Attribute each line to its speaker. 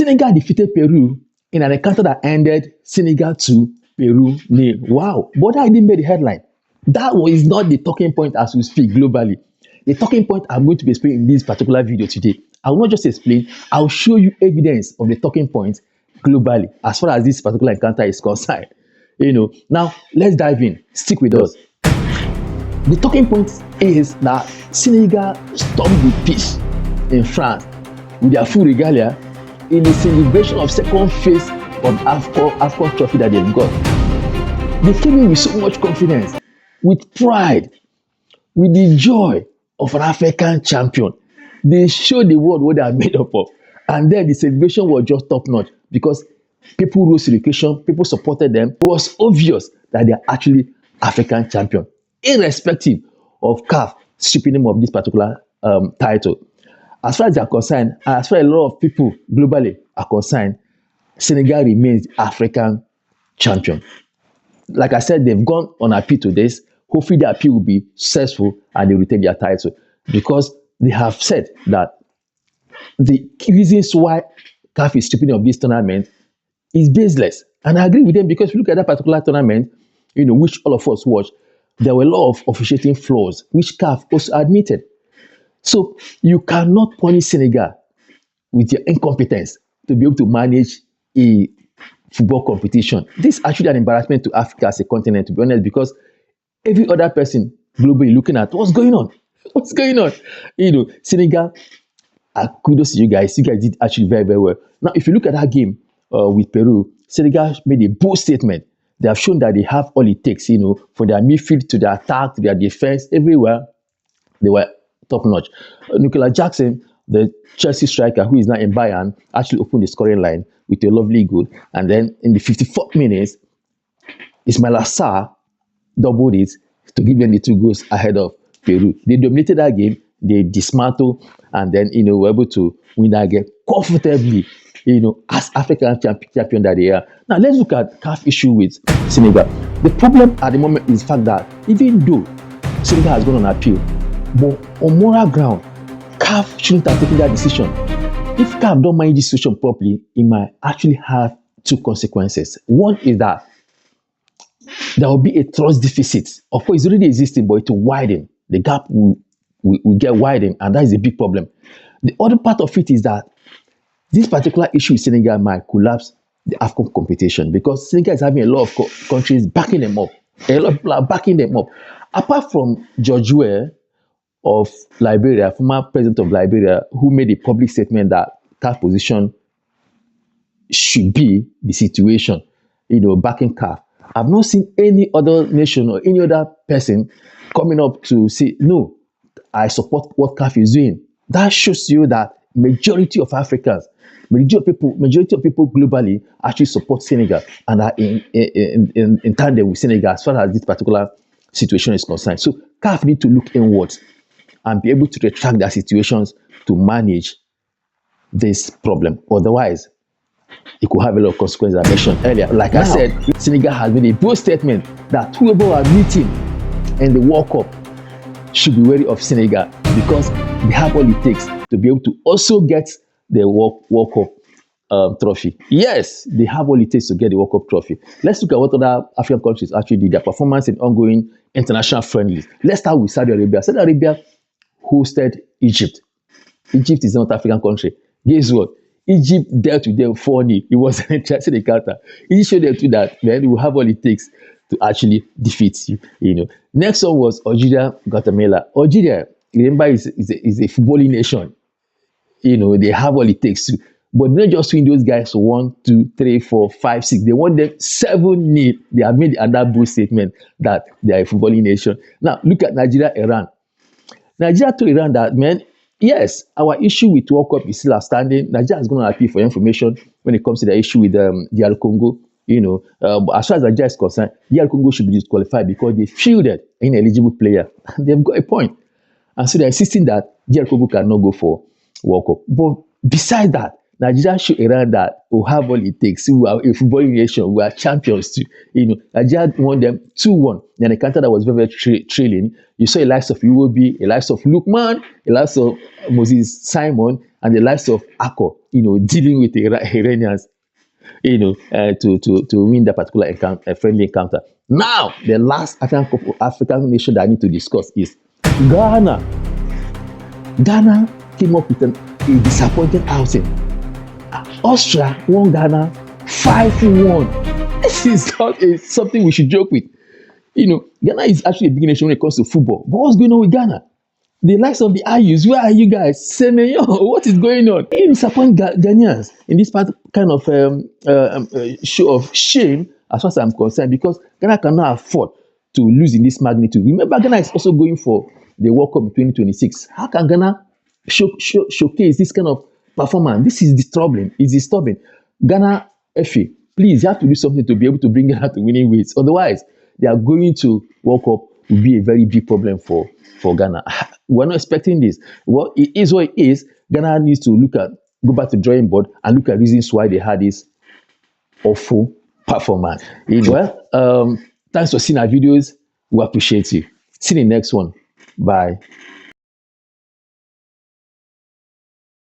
Speaker 1: Senegal defeated Peru in an encounter that ended Senegal 2, Peru nil. Wow, but that didn't make the headline. That was not the talking point as we speak globally. The talking point I'm going to be explaining in this particular video today. I will not just explain, I'll show you evidence of the talking point globally as far as this particular encounter is concerned. Now let's dive in. Stick with us. The talking point is that Senegal stormed the pitch in France with their full regalia in the celebration of second phase of AFCON trophy that they've got. They came in with so much confidence, with pride, with the joy of an African champion. They showed the world what they are made up of. And then the celebration was just top notch because people rose to the occasion, people supported them. It was obvious that they are actually African champion, irrespective of CAF stripping them of this particular title. As far as they are concerned, as far as a lot of people globally are concerned, Senegal remains African champion. Like I said, they've gone on appeal to this. Hopefully the appeal will be successful and they retain their title because they have said that the reasons why CAF is stripping of this tournament is baseless. And I agree with them because if you look at that particular tournament, which all of us watched, there were a lot of officiating flaws, which CAF also admitted. So you cannot punish Senegal with your incompetence to be able to manage a football competition. This is actually an embarrassment to Africa as a continent, to be honest, because every other person globally looking at what's going on. What's going on? Senegal, kudos to you guys. You guys did actually very, very well. Now, if you look at that game with Peru, Senegal made a bold statement. They have shown that they have all it takes, for their midfield, to their attack, to their defense, everywhere. They were top notch. Nicola Jackson, the Chelsea striker who is now in Bayern, actually opened the scoring line with a lovely goal. And then in the 54th minute, Ismail Assar doubled it to give them the 2 goals ahead of Peru. They dominated that game, they dismantled, and then were able to win that game comfortably, as African champion that they are. Now let's look at CAF issue with Senegal. The problem at the moment is the fact that even though Senegal has gone on appeal, but on moral ground, CAF shouldn't have taken that decision. If CAF don't manage this situation properly, it might actually have 2 consequences. One is that there will be a trust deficit. Of course, it's already existing, but it will widen. The gap will get widened, and that is a big problem. The other part of it is that this particular issue with Senegal might collapse the AFCON competition because Senegal is having a lot of countries backing them up. A lot of people are backing them up. Apart from George Weah of Liberia, former president of Liberia, who made a public statement that CAF position should be the situation, backing CAF. I've not seen any other nation or any other person coming up to say, no, I support what CAF is doing. That shows you that majority of Africans, majority of people globally actually support Senegal and are in tandem with Senegal as far as this particular situation is concerned. So CAF need to look inwards and be able to retract their situations to manage this problem. Otherwise, it could have a lot of consequences I mentioned earlier. Like I said, Senegal has made a bold statement that whoever are meeting in the World Cup should be wary of Senegal because they have all it takes to be able to also get the World Cup trophy. Yes, they have all it takes to get the World Cup trophy. Let's look at what other African countries actually did, their performance in ongoing international friendlies. Let's start with Saudi Arabia. Saudi Arabia hosted Egypt. Egypt is not an African country. Guess what? Egypt dealt with them 4-0. It was an interesting encounter. Egypt showed them too that man, we have all it takes to actually defeat you. Next one was Algeria, Guatemala. Algeria, remember, is a footballing nation. They have all it takes to. But not just win those guys 1, 2, 3, 4, 5, 6. They won them 7-0. They have made another bold statement that they are a footballing nation. Now, look at Nigeria, Iran. Nigeria told Iran that, man, yes, our issue with World Cup is still outstanding. Nigeria is going to appeal for information when it comes to the issue with DR Congo. As far as Nigeria is concerned, DR Congo should be disqualified because they fielded an ineligible player. They've got a point. And so they're insisting that DR Congo cannot go for World Cup. But besides that, Nigeria showed Iran that we have all it takes. We are a footballing nation. We are champions too. Nigeria won them 2-1. Then a counter that was very, very thrilling. You saw a likes of Iwobi, a likes of Lukman, a likes of Moses Simon, and the likes of ACO, dealing with the Iranians, to win that particular friendly encounter. Now, the last African nation that I need to discuss is Ghana. Ghana came up with a disappointing outing. Austria won Ghana 5-1. This is not something we should joke with. Ghana is actually a big nation when it comes to football. But what's going on with Ghana? The likes of the Ayus, where are you guys? Senegal, what is going on? You disappoint Ghanaians in this kind of show of shame, as far as I'm concerned, because Ghana cannot afford to lose in this magnitude. Remember, Ghana is also going for the World Cup in 2026. How can Ghana showcase this kind of performance? This is disturbing. It's disturbing. Ghana FA, please, you have to do something to be able to bring Ghana to winning ways. Otherwise, they are going to World Cup will be a very big problem for Ghana. We're not expecting this. Well, it is what it is. Ghana needs to go back to drawing board and look at reasons why they had this awful performance. Well, thanks for seeing our videos. We appreciate you. See you in the next one. Bye.